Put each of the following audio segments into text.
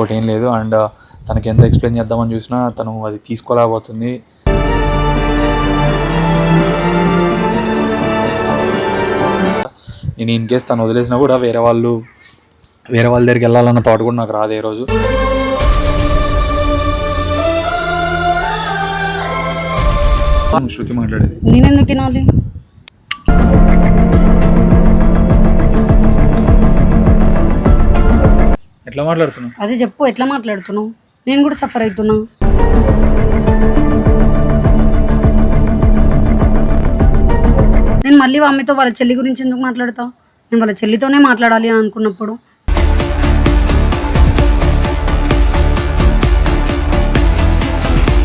ఒకటి ఏం లేదు. అండ్ తనకి ఎంత ఎక్స్ప్లెయిన్ చేద్దామని చూసినా తను అది తీసుకోలేకపోతుంది. నేను ఇన్ కేస్ తను వదిలేసినా కూడా వేరే వాళ్ళ దగ్గరికి వెళ్ళాలన్న థాట్ కూడా నాకు రాదు ఏ రోజు. శృతి మాట్లాడేది నేను ఎందుకు వినాలి? ఎట్లా మాట్లాడుతున్నావు? అదే చెప్పు, ఎట్లా మాట్లాడుతున్నావు? నేను కూడా సఫర్ అవుతున్నా. నేను మళ్ళీ ఆమెతో వాళ్ళ చెల్లి గురించి ఎందుకు మాట్లాడతా? నేను వాళ్ళ చెల్లితోనే మాట్లాడాలి అని అనుకున్నప్పుడు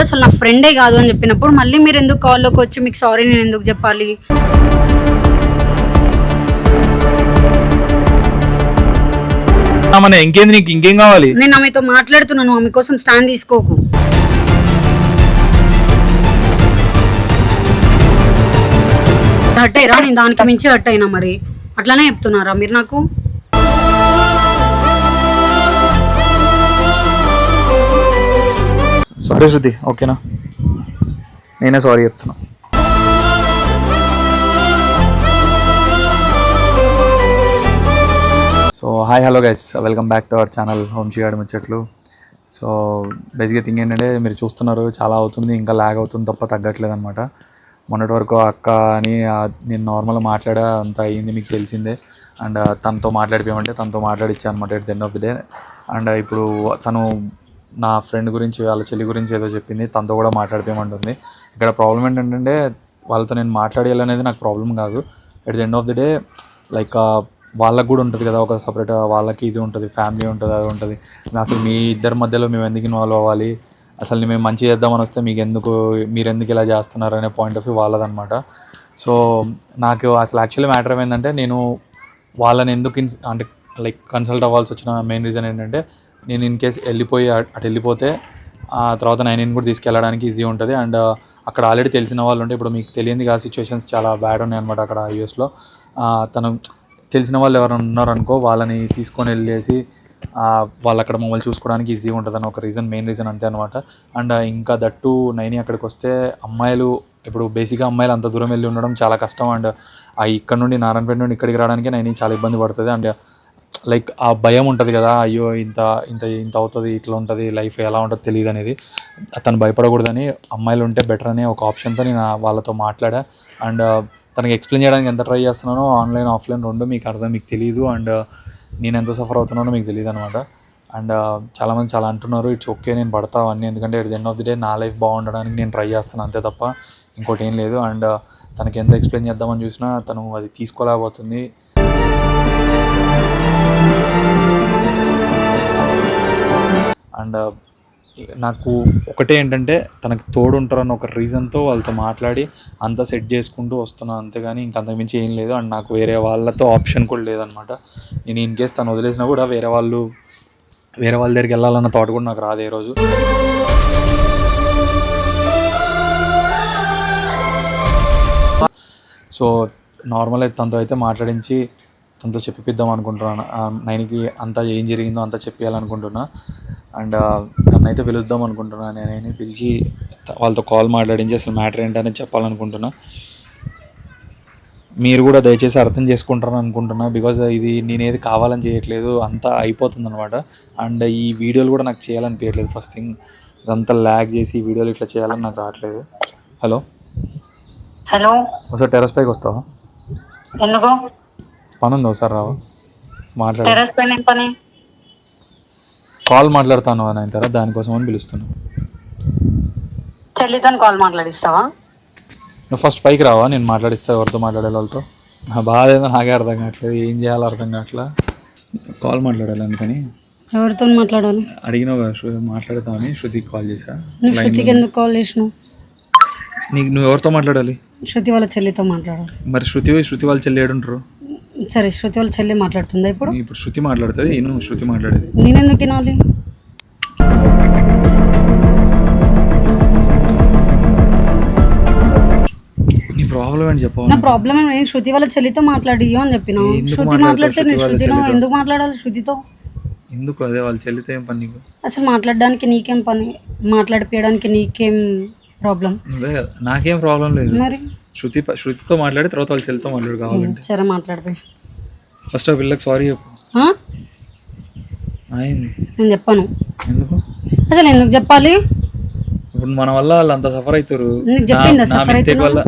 అసలు నా ఫ్రెండే కాదు అని చెప్పినప్పుడు మళ్ళీ మీరు ఎందుకు కాల్లోకి వచ్చి మీకు సారీ నేను ఎందుకు చెప్పాలి? ఇంకేంది, నీకు ఇంకేం కావాలి? నేను ఆమెతో మాట్లాడుతున్నాను, ఆమె కోసం స్టాండ్ తీసుకోకు. హర్ట్ అయ్యారా? నేను దానికి మించి హర్ట్ అయినా. మరి అట్లానే చెప్తున్నారా మీరు నాకు? సారీ శృతి, ఓకేనా? నేనే సారీ చెప్తున్నా. So hi hello guys, welcome back to our channel వంశీగాడి ముచ్చట్లు. సో బేసిక్గా థింగ్ ఏంటంటే, మీరు చూస్తున్నారు చాలా అవుతుంది, ఇంకా ల్యాగ్ అవుతుంది తప్ప తగ్గట్లేదు అనమాట. మొన్నటి వరకు అక్క అని నేను నార్మల్గా మాట్లాడా అంత అయ్యింది, మీకు తెలిసిందే. అండ్ తనతో మాట్లాడిపోయామంటే తనతో మాట్లాడిచ్చాను అనమాట at the end of the day. And ఇప్పుడు తను నా ఫ్రెండ్ గురించి, వాళ్ళ చెల్లి గురించి ఏదో చెప్పింది, తనతో కూడా మాట్లాడిపోయామంటుంది. ఇక్కడ ప్రాబ్లం ఏంటంటే, వాళ్ళతో నేను మాట్లాడేయాలనేది నాకు ప్రాబ్లం కాదు. At the end of the day like వాళ్ళకు కూడా ఉంటుంది కదా, ఒక సపరేట్ వాళ్ళకి ఇది ఉంటుంది, ఫ్యామిలీ ఉంటుంది, అది ఉంటుంది. అసలు మీ ఇద్దరి మధ్యలో మేము ఎందుకు ఇన్వాల్వ్ అవ్వాలి? అసలు మేము మంచి చేద్దామని వస్తే మీరు ఎందుకు ఇలా చేస్తున్నారు అనే పాయింట్ ఆఫ్ వ్యూ వాళ్ళదనమాట. సో నాకు అసలు యాక్చువల్లీ మ్యాటర్ ఏమైందంటే, నేను వాళ్ళని ఎందుకు అంటే లైక్ కన్సల్ట్ అవ్వాల్సి వచ్చిన మెయిన్ రీజన్ ఏంటంటే, నేను ఇన్ కేస్ వెళ్ళిపోయి అటు వెళ్ళిపోతే ఆ తర్వాత నైన్ కూడా తీసుకెళ్ళడానికి ఈజీ ఉంటుంది. అండ్ అక్కడ ఆల్రెడీ తెలిసిన వాళ్ళు ఉంటే, ఇప్పుడు మీకు తెలియదు కదా, సిచ్యువేషన్స్ చాలా బ్యాడ్ ఉన్నాయి అనమాట అక్కడ యూఎస్లో. తను తెలిసిన వాళ్ళు ఎవరైనా ఉన్నారనుకో, వాళ్ళని తీసుకొని వెళ్ళేసి వాళ్ళు అక్కడ మమ్మల్ని చూసుకోవడానికి ఈజీగా ఉంటుందని ఒక రీజన్, మెయిన్ రీజన్ అంతే అనమాట. అండ్ ఇంకా దట్టు నైని అక్కడికి వస్తే అమ్మాయిలు, ఇప్పుడు బేసిక్గా అమ్మాయిలు అంత దూరం వెళ్ళి ఉండడం చాలా కష్టం. అండ్ ఇక్కడ నుండి నారాయణపేట నుండి ఇక్కడికి రావడానికి నైని చాలా ఇబ్బంది పడుతుంది. అండ్ లైక్ ఆ భయం ఉంటుంది కదా, అయ్యో ఇంత ఇంత ఇంత అవుతుంది, ఇట్లా ఉంటుంది లైఫ్, ఎలా ఉంటుందో తెలియదు అనేది. తను భయపడకూడదని అమ్మాయిలు ఉంటే బెటర్ అనే ఒక ఆప్షన్తో నేను వాళ్ళతో మాట్లాడా. అండ్ తనకి ఎక్స్ప్లెయిన్ చేయడానికి ఎంత ట్రై చేస్తున్నానో, ఆన్లైన్ ఆఫ్లైన్ రెండు మీకు తెలియదు. అండ్ నేను ఎంత సఫర్ అవుతున్నానో మీకు తెలియదు అనమాట. అండ్ చాలామంది చాలా అంటున్నారు, ఇట్స్ ఓకే నేను పడతా అవన్నీ, ఎందుకంటే at the end of the day నా లైఫ్ బాగుండడానికి నేను ట్రై చేస్తాను అంతే తప్ప ఇంకోటి ఏం లేదు. అండ్ తనకి ఎంత ఎక్స్ప్లెయిన్ చేద్దామని చూసినా తను అది తీసుకోలేకపోతుంది. అండ్ నాకు ఒకటే ఏంటంటే, తనకు తోడు ఉంటారన్న ఒక రీజన్తో వాళ్ళతో మాట్లాడి అంతా సెట్ చేసుకుంటూ వస్తున్నాను, అంతేగాని ఇంకంతకుమించి ఏం లేదు. అండ్ నాకు వేరే వాళ్ళతో ఆప్షన్ కూడా లేదనమాట. నేను ఇన్ కేస్ తను వదిలేసినా కూడా వేరే వాళ్ళ దగ్గరికి వెళ్ళాలన్న థాట్ కూడా నాకు రాదు ఏ రోజు. సో నార్మల్ అయితే తనతో అయితే మాట్లాడించి తనతో చెప్పిద్దాం అనుకుంటున్నాను. నైన్కి అంతా ఏం జరిగిందో అంతా చెప్పేయాలనుకుంటున్నా. అండ్ తనైతే పిలుద్దాం అనుకుంటున్నాను. నేనైనా పిలిచి వాళ్ళతో కాల్ మాట్లాడించి అసలు మ్యాటర్ ఏంటనేది చెప్పాలనుకుంటున్నా. మీరు కూడా దయచేసి అర్థం చేసుకుంటారని అనుకుంటున్నా. బికాజ్ ఇది నేనేది కావాలని చేయట్లేదు, అంతా అయిపోతుంది అనమాట. అండ్ ఈ వీడియోలు కూడా నాకు చేయాలనిపించట్లేదు. ఫస్ట్ థింగ్, ఇదంతా ల్యాగ్ చేసి ఈ వీడియోలు ఇట్లా చేయాలని నాకు రావట్లేదు. హలో ఒకసారి టెర్రస్ పైకి వస్తావా? ఎందుకు? పని ఉంది, ఒకసారి రావా? మాట్లాడు. కాల్ మాట్లాడతాను అని అయిన తర్వాత దానికోసం అని పిలుస్తున్నాను. చెల్లితో కాల్ మాట్లాడిస్తావా? నువ్వు ఫస్ట్ పైకి రావా, నేను మాట్లాడిస్తా ఎవరితో మాట్లాడాలి వాళ్ళతో. నా బాధ ఏదో నాకే అర్థం కావట్లేదు, ఏం చేయాలో అర్థం కావట్లా. కాల్ మాట్లాడాలి అందుకని. ఎవరితో మాట్లాడాలి? అడిగినావు మాట్లాడతామని శృతికి కాల్ చేశా. నువ్వు శృతికి ఎందుకు కాల్ చేసినావు? నువ్వు ఎవరితో మాట్లాడాలి? శృతి వాళ్ళ చెల్లితో మాట్లాడాలి. మరి శృతి వాళ్ళ చెల్లి ఏడుంటారు? సరే, శృతి వాళ్ళ చెల్లి మాట్లాడుతుందా ఇప్పుడు? శృతి మాట్లాడుతుంది, నువ్వు శృతి మాట్లాడేది. నేను ఎందుకు వినాలి? నీ ప్రాబ్లం ఏంటి చెప్పు. నా ప్రాబ్లం నేను శృతి వాళ్ళ చెల్లితో మాట్లాడి అని చెప్పిన. శృతి మాట్లాడితే నేను శృతిలో ఎందుకు మాట్లాడాలి? శృతితో ఎందుకు అదే వాళ్ళ చెల్లితో ఏం పని నీకు? అసలు మాట్లాడడానికి నీకేం పని, మాట్లాడిపోయడానికి నీకేం ప్రాబ్లం? నువ్వే కదా, నాకేం ప్రాబ్లం లేదు. మరి శృతితో మాట్లాడి తర్వాత వాళ్ళ చెల్లితో మాట్లాడు కావాలంటే. సరే మాట్లాడిపోయి ఫస్ట్ ఆ పిల్లకి సారీ చెప్పు. అయింది నేను చెప్పాను. ఎందుకు అసలు ఎందుకు చెప్పాలి? ఇప్పుడు మన వల్ల వాళ్ళు అంత సఫర్ అవుతారు. నీకు చెప్పిందా నా సఫర్ మిస్టేక్ వల్ల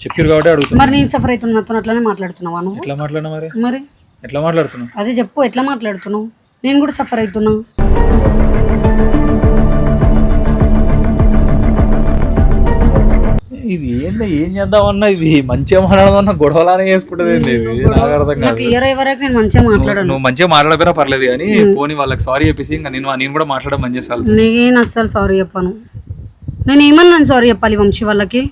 చెప్పారు కాబట్టి అడుగుతున్నా. మరి నేను సఫర్ అవుతున్నా, నాతో అట్లానే మాట్లాడుతున్నావా నువ్వు? ఎట్లా మాట్లాడినా మరి? మరి ఎట్లా మాట్లాడుతున్నావు అదే చెప్పు, ఎట్లా మాట్లాడుతున్నావు? నేను కూడా సఫర్ అవుతున్నా. ఇది ఏంది, ఏం చేద్దామన్నా ఇది మంచిగా మాట్లాడమన్నా గొడవలానే చేసుకుంటుంది ఏంది ఇది? నాకు అర్థం కాదు. క్లియర్ అయ్యే వరకు నేను మంచిగా మాట్లాడాను. నువ్వు మంచిగా మాట్లాడకపోయినా పర్లేదు కానీ పోనీ వాళ్ళకి సారీ చెప్పేసి ఇంకా నేను కూడా మాట్లాడడం మంచి చేస్తాను. నేను అస్సలు సారీ చెప్పాను. నేను ఏమన్నాను సారీ చెప్పాలి వంశీ వాళ్ళకి?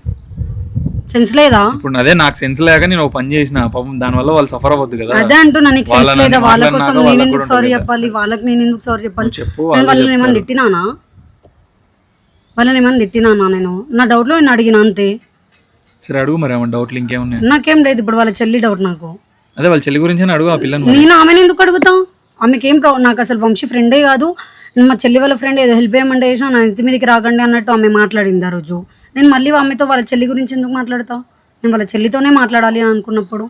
సెన్స్ లేదా? ఇప్పుడు అదే నాకు సెన్స్ లేక నేను ఒక పని చేసిన పాపం, దానివల్ల వాళ్ళు సఫర్ అవ్వద్దు కదా. అదే అంటున్నా, నీకు సెన్స్ లేదా? వాళ్ళ కోసం నేను ఎందుకు సారీ చెప్పాలి, వాళ్ళకి నేను ఎందుకు సారీ చెప్పాలి? చెప్పు. నేను వాళ్ళని ఏమన్నా తిట్టినానా? వాళ్ళని ఏమన్నా తిట్టినానా? నేను నా డౌట్లో నేను అడిగిన అంతే. సరే అడుగు మరి, ఏమన్నా డౌట్లు ఇంకేమున్నాయి? నాకేం లేదు. ఇప్పుడు వాళ్ళ చెల్లి డౌట్ నాకు. అదే వాళ్ళ చెల్లి గురించి అడుగు ఆ పిల్లని. నేను ఆమెను ఎందుకు అడుగుతా? ఆమెకి ఏం నాకు అసలు వంశీ ఫ్రెండే కాదు. మా చెల్లి వాళ్ళ ఫ్రెండ్ ఏదో హెల్ప్ చేయమంటే చేసినా నా ఇంటి మీదకి రాకండి అన్నట్టు ఆమె మాట్లాడింది ఆ రోజు. నేను మళ్ళీ ఆమెతో వాళ్ళ చెల్లి గురించి ఎందుకు మాట్లాడతా? నేను వాళ్ళ చెల్లితోనే మాట్లాడాలి అని అనుకున్నప్పుడు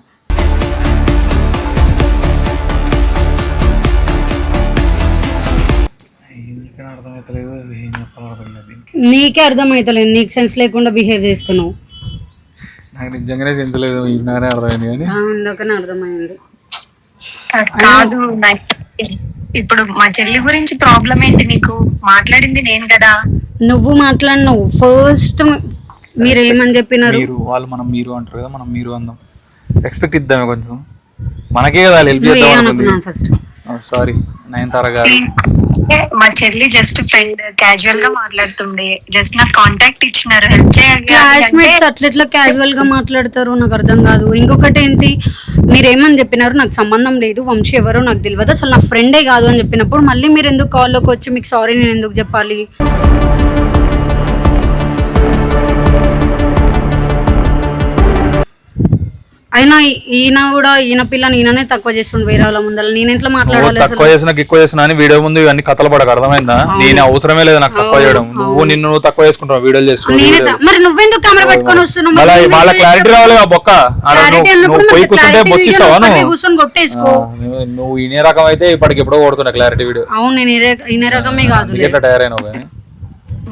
నీకే అర్థమవుతలేదు. నీకు సెన్స్ లేకుండా బిహేవ్ చేస్తున్నావు. నాకు నిజంగానే సెన్స్ లేదు, ఇందాకనే అర్థమైంది కానీ ఇందాకనే అర్థమైంది. కాదు, ఇప్పుడు మా చెల్లి గురించి ప్రాబ్లం ఏంటి? నీకు మాట్లాడింది నేను కదా. నువ్వు మాట్లాడినావు ఫస్ట్. మీరు ఏమని చెప్పినారు? మీరు వాళ్ళు మనం మీరు అంటారు కదా, మనం మీరు అందాం. రెస్పెక్ట్ ఇద్దామే కొంచెం, మనకే కదా హెల్ప్ నువ్వు చేద్దాం ఏమనుకున్నావు ఫస్ట్? సారీ నయనతార గారు. మా చెల్లి జస్ట్ ఫ్రెండ్, క్యాజువల్ గా మాట్లాడుతుండే. జస్ట్ నాకు కాంటాక్ట్ ఇచ్చినారు, హెల్ప్ చేయాలి. క్లాస్మేట్స్ అట్లా క్యాజువల్ గా మాట్లాడతారు, నాకు అర్థం కాదు. ఇంకొకటి ఏంటి, మీరేమని చెప్పినారు? నాకు సంబంధం లేదు, వంశీ ఎవరో నాకు తెలియదు, అసలు నా ఫ్రెండే కాదు అని చెప్పినప్పుడు మళ్ళీ మీరు ఎందుకు కాల్లోకి వచ్చి మీకు సారీ నేను ఎందుకు చెప్పాలి? అయినా ఈయన పిల్లని ఈయననే తక్కువ చేస్తుండే వేరే వాళ్ళ ముందర. నేను ఎట్లా మాట్లాడాలి? తక్కువ చేసిన ఎక్కువ చేసిన అని వీడియో ముందు ఇవన్నీ కథలు పడక, అర్థమైందా? నేను అవసరమే లేదు నాకు తక్కువ చేయడం. నువ్వు తక్కువ చేసుకుంటావు వీడియోలు చేస్తున్నావు. మరి నువ్వెందుకు కెమెరా పెట్టుకొని వస్తున్నావు? వాళ్ళ క్లారిటీ రావాలి ఆ బొక్క. పోయి కూర్చుంటే బొచ్చిస్తావా నువ్వు ఇనే రకం అయితే ఇప్పటికి ఎప్పుడో కొడుతున్నా క్లారిటీ వీడియో. అవును, నేను ఇనే రకమే కాదు. ఎట్లా తయారైనావు కానీ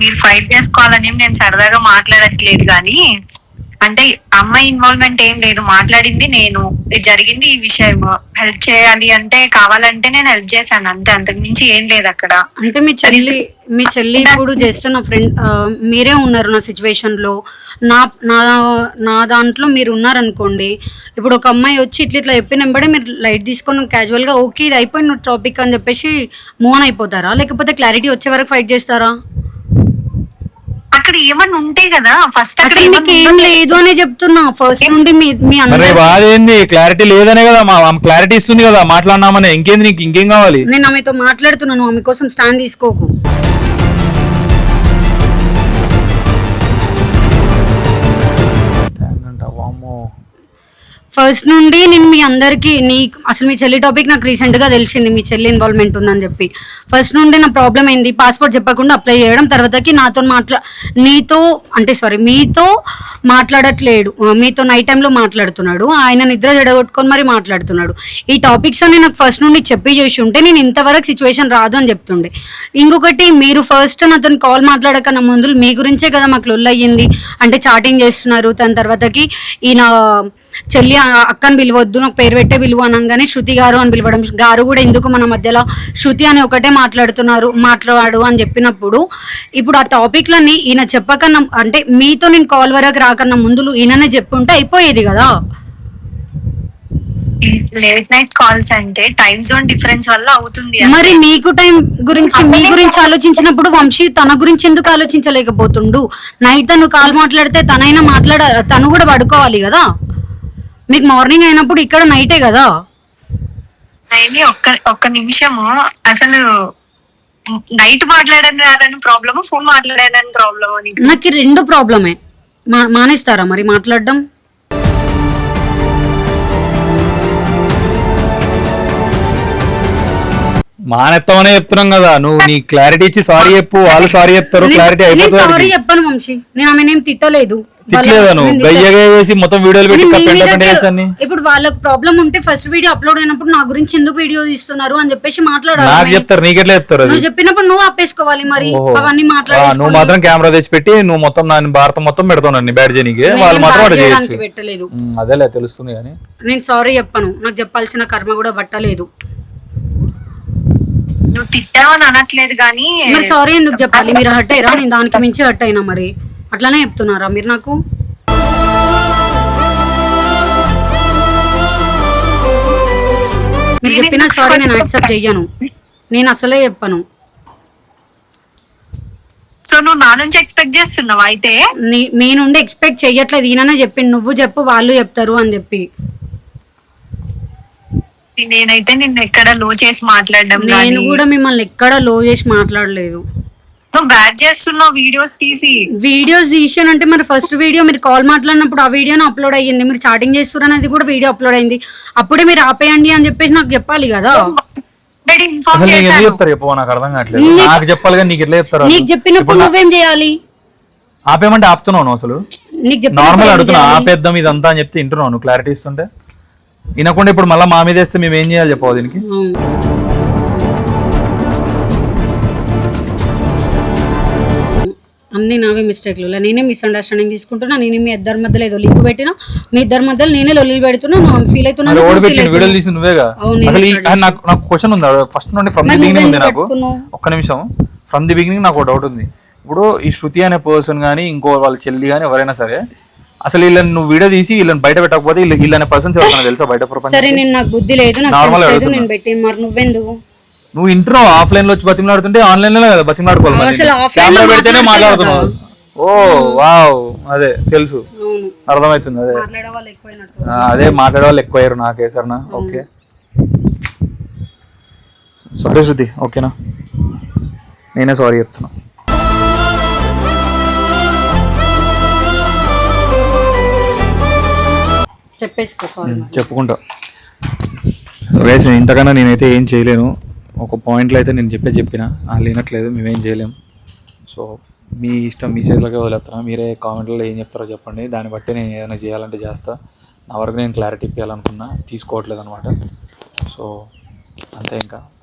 మీరు ఫైట్ చేసుకోవాలని నేను సరదాగా మాట్లాడట్లేదు, కానీ అంటే అమ్మాయి ఇన్వాల్వ్మెంట్ ఏం లేదు. మాట్లాడింది నేను, జరిగింది ఈ విషయం. హెల్ప్ చేయాలి అంటే కావాలంటే నేను హెల్ప్ చేశాను అంతే, అంతకు మించి ఏం లేదు అక్కడ. అంటే మీ చెల్లి ఇప్పుడు జస్ట్ నా ఫ్రెండ్, మీరే ఉన్నారు నా సిచ్యువేషన్ లో. నా దాంట్లో మీరు ఉన్నారనుకోండి. ఇప్పుడు ఒక అమ్మాయి వచ్చి ఇట్లా చెప్పిన వెంబడే మీరు లైట్ తీసుకొని క్యాజువల్ గా ఓకే ఇది అయిపోయిన టాపిక్ అని చెప్పేసి మూవ్ ఆన్ అయిపోతారా? లేకపోతే క్లారిటీ వచ్చే వరకు ఫైట్ చేస్తారా? అక్కడ ఏమన్నా ఉంటే కదా ఫస్ట్. అక్కడ ఏం లేదు అనే చెప్తున్నా ఫస్ట్ నుండి. మీ అందరూ బాధ ఏంది? క్లారిటీ లేదనే కదా క్లారిటీ ఇస్తుంది కదా మాట్లాడినామని. ఇంకేంది నీకు? ఇంకేం కావాలి? నేను ఆమెతో మాట్లాడుతున్నాను, ఆమె కోసం స్టాండ్ తీసుకోకు. ఫస్ట్ నుండి నేను మీ అందరికి అసలు మీ చెల్లి టాపిక్ నాకు రీసెంట్ గా తెలిసింది, మీ చెల్లి ఇన్వాల్వ్మెంట్ ఉందని చెప్పి. ఫస్ట్ నుండి నా ప్రాబ్లం ఏంది, పాస్పోర్ట్ చెప్పకుండా అప్లై చేయడం, తర్వాతకి మీతో మాట్లాడట్లేడు, మీతో నైట్ టైంలో మాట్లాడుతున్నాడు, ఆయన నిద్ర చెడగొట్టుకొని మరి మాట్లాడుతున్నాడు. ఈ టాపిక్స్ అని నాకు ఫస్ట్ నుండి చెప్పి చేసి ఉంటే నేను ఇంతవరకు సిచ్యువేషన్ రాదు అని చెప్తుండే. ఇంకొకటి, మీరు ఫస్ట్ నాతో కాల్ మాట్లాడకన్నా ముందు మీ గురించే కదా మాకు లొల్లు అయ్యింది. అంటే చాటింగ్ చేస్తున్నారు, దాని తర్వాతకి ఈయన చెల్లి అక్కని పిలవద్దు, నాకు పేరు పెట్టే పిలువ అనగానే శృతి గారు అని పిలవడం, గారు కూడా ఎందుకు మన మధ్యలో శృతి అని ఒకటే మాట్లాడు అని చెప్పినప్పుడు, ఇప్పుడు ఆ టాపిక్లన్నీ ఈయన చెప్పకన్నా, అంటే మీతో నేను కాల్ వరకు రాకన్నా ముందు ఈయననే చెప్పుంటే అయిపోయేది కదా. లేట్ నైట్ కాల్స్ అంటే టైం జోన్ డిఫరెన్స్ వల్ల అవుతుంది. మరి మీకు మీ గురించి ఆలోచించినప్పుడు వంశీ తన గురించి ఎందుకు ఆలోచించలేకపోతుండు? నైట్ తను కాల్ మాట్లాడితే తను కూడా పడుకోవాలి కదా. మీకు మార్నింగ్ అయినప్పుడు ఇక్కడ నైటే కదా. ఒక్క నిమిషము, అసలు నైట్ మాట్లాడని ప్రాబ్లమా, ఫోన్ మాట్లాడాలని ప్రాబ్లమా? నాకు రెండు ప్రాబ్లమే. మానేస్తారా మరి మాట్లాడడం? మానెత్తమనే చెప్తున్నాం కదా, నువ్వు నీ క్లారిటీ ఇచ్చి సారీ చెప్పు, వాళ్ళు సారీ చెప్తారు, క్లారిటీ నేను అయిపోతుంది. సారీ చెప్పను వంశీ, నేను ఆమె ఏం తిట్టలేదు. తిట్టలేదా నువ్వు? గయ్యగా చేసి మొత్తం వీడియోలు పెట్టి పెంట ఇప్పుడు వాళ్ళకి ప్రాబ్లం ఉంటే ఫస్ట్ వీడియో అప్లోడ్ అయినప్పుడు నా గురించి ఎందుకు వీడియో తీస్తున్నారు అని చెప్పేసి మాట్లాడాలి. నాకు చెప్తారు, నీకెట్లా చెప్తారు? నువ్వు చెప్పినప్పుడు నువ్వు ఆపేసుకోవాలి మరి అవన్నీ మాట్లాడాలి. నువ్వు మాత్రం కెమెరా తెచ్చి పెట్టి నువ్వు మొత్తం నా భారతం మొత్తం పెడతావు బ్యాడ్ చేయనికి, వాళ్ళు మాత్రం వాడు చేయొచ్చు. పెట్టలేదు, అదేలే తెలుస్తుంది కానీ నేను సారీ చెప్పను, నాకు చెప్పాల్సిన కర్మ కూడా పట్టలేదు. నువ్వు తిట్టావని అనట్లేదు కానీ మరి సారీ ఎందుకు చెప్పాలి? మీరు హర్ట్ అయ్యారా? నేను దానికి మించి హర్ట్ అయినా, మరి అట్లానే చెప్తున్నారా మీరు నాకు? మీరు చెప్పిన సారీ నేను యాక్సెప్ట్ చెయ్యను, నేను అసలే చెప్పను. సో నువ్వు నా నుంచి ఎక్స్పెక్ట్ చేస్తున్నావు అయితే? మీ నుండి ఎక్స్పెక్ట్ చెయ్యట్లేదు, ఈయననే చెప్పింది నువ్వు చెప్పు వాళ్ళు చెప్తారు అని చెప్పి. నేనైతే నిన్ను ఎక్కడ లో చేసి మాట్లాడడం, నేను కూడా మిమ్మల్ని ఎక్కడ లో చేసి మాట్లాడలేదు. నువ్వు బ్యాడ్ చేస్తున్నావు వీడియోస్ తీసానంటే మరి ఫస్ట్ వీడియో మీరు కాల్ మాట్లాడినప్పుడు ఆ వీడియోని అప్లోడ్ అయ్యింది, మీరు చాటింగ్ చేస్తున్నారు అనేది కూడా వీడియో అప్లోడ్ అయింది, అప్పుడే మీరు ఆపేయండి అని చెప్పేసి నాకు చెప్పాలి కదా. అసలు నీకు ఎందుకు చెప్తారు చెప్పు, నాకు అర్థం కావట్లేదు. నాకు చెప్పాలి కానీ నీకు ఎట్లా చెప్తారు? నీకు చెప్పినప్పుడు నువ్వేం చేయాలి? ఆపేయమంటే ఆపుతున్నావు అసలు? నీకు నార్మల్ అడుగుతున్నా, ఆపేద్దాం ఇదంతా అని చెప్తే వింటున్నావు నువ్వు క్లారిటీ ఇస్తుంటే. వినకుండా ఇప్పుడు మళ్ళీ మా మీద వేస్తే మేము ఏం చేయాలి చెప్పవు దీనికి? అన్ని నావే మిస్టేక్లు, నేనే మిస్అండర్స్టాండింగ్ తీసుకుంటున్నా, నేనే మీ ఇద్దరి మధ్యలో ఏదో లింక్ పెట్టినా, మీ ఇద్దరి మధ్యలో నేనే లొల్లి పెడుతున్నా, నువ్వు ఫీల్ అవుతున్నాను. వీడియోలు తీసి నువ్వేగా. అసలు నాకు క్వశ్చన్ ఉంది ఫస్ట్ నుండి, ఫ్రమ్ ది బిగినింగ్ ఉంది నాకు. ఒక్క నిమిషం, ఫ్రమ్ ది బిగినింగ్ నాకు ఒక డౌట్ ఉంది. ఇప్పుడు ఈ శృతి అనే పర్సన్ కానీ ఇంకో వాళ్ళ చెల్లి కానీ ఎవరైనా సరే, అసలు వీళ్ళని నువ్వు వీడియో తీసి వీళ్ళని బయట పెట్టకపోతే వీళ్ళనే పర్సన్స్ ఎవరైనా తెలుసా బయట ప్రపంచం? సరే నేను నాకు బుద్ధి లేదు, నాకు నేను పెట్టి మరి నువ్వెందుకు? నువ్వు ఇంట్లో ఆఫ్లైన్ లో వచ్చి బతిమలాడుతుంటే ఆన్లైన్ లో కదా బతిమలాడుకోవాలి, కెమెరా పెడితేనే మాట్లాడుతున్నావు. ఓ వావ్, అదే తెలుసు, అర్థమవుతుంది. అదే మాట్లాడే వాళ్ళు ఎక్కువయ్యారు నాకే సరేనా? ఓకే సారీ శృతి, ఓకేనా? నేనే సారీ చెప్తున్నా. చెప్పుకుంటా. ఇంతకన్నా నేనైతే ఏం చేయలేను. ఒక పాయింట్లో అయితే నేను చెప్పిన వాళ్ళు వినట్లేదు, మేమేం చేయలేము. సో మీ ఇష్టం, మీ చేతులకే వదిలేస్తున్నా. మీరే కామెంట్లో ఏం చెప్తారో చెప్పండి, దాన్ని బట్టి నేను ఏదైనా చేయాలంటే చేస్తా. నా వరకు నేను క్లారిటీ ఇవ్వాలనుకున్నా, తీసుకోవట్లేదు అనమాట. సో అంతే ఇంకా.